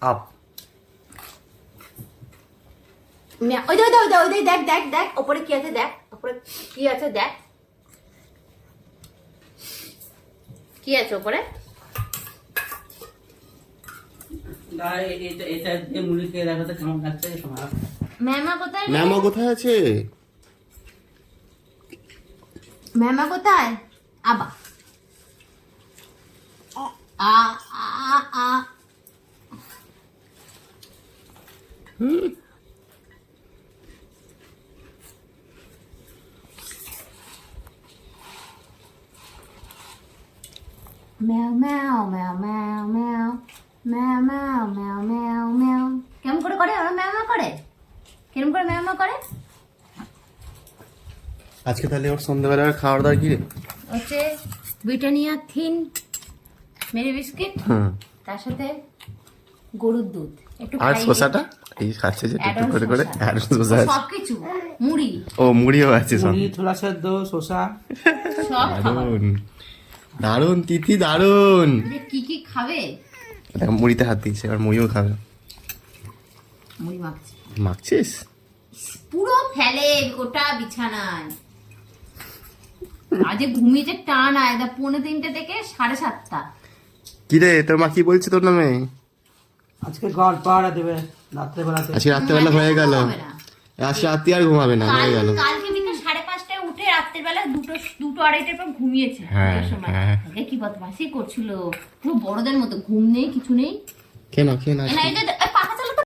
Up. ওই দেখ দেখ দেখ ওপরে কি আছে, দেখ ওপরে কি আছে, দেখ কি আছে ওপরে। এটা দিয়ে মুড়ি খেয়ে দেখো তো কেমন লাগছে তোমার। ম্যামা কোথায় রে? ম্যামা কোথায় আছে? ম্যামা কোথায়? আবা আ আ আ ম্যাও ম্যাও ম্যাও ম্যাও ম্যাও ম্যাও ম্যাও ম্যাও ম্যাও ম্যাও। কেমন করে করে ওরা ম্যাও ম্যাও করে? কেমন করে ম্যাও ম্যাও করে? আজকে তাহলে ওর সন্ধ্যাবেলার খাওয়ার দাওয়ার কি রে? হচ্ছে ব্রিটানিয়া থিন মেরি বিস্কিট, তার সাথে গরুর দুধ একটু আর খাইয়ে- শসাটা এই খাচ্ছে যে টুকটুক অ্যাডাম করে করে শসা। আর শসা আছে। সবকিছু মুড়ি ও মুড়িও আছে সব। মুড়ি, ছোলা সেদ্ধ, শসা। সব খাবার। দারুন দারুন তিথি দারুন। যে কি কি খাবে? দেখ মুড়িতে হাত দিয়েছে, এবার মুড়িও খাবে। মুড়ি মাখছে, মাখছিস? পুরো ফেলে গোটা বিছানায়। আজকে ঘুমিয়েছে টান আয় 3:45 থেকে 7:30। কি রে তোর মা কি বলছে তোর নামে? আজকে গড় পাড়া দেবে রাত্রেবেলাতে। আজকে রাত্রেবেলা হয়ে গেল, আজ রাত্রি আর ঘুমাবে না, হয়ে গেল। কালকে বিকেল 5:30টায় উঠে রাত্রের বেলা 2-2:30টার পর ঘুমিয়েছে। হ্যাঁ, দুটোর সময়। হ্যাঁ। আগে কি বদমাশি করছিল, পুরো বড়দের মতো, ঘুম নেই কিছু নেই। কেন কেন না, এই যে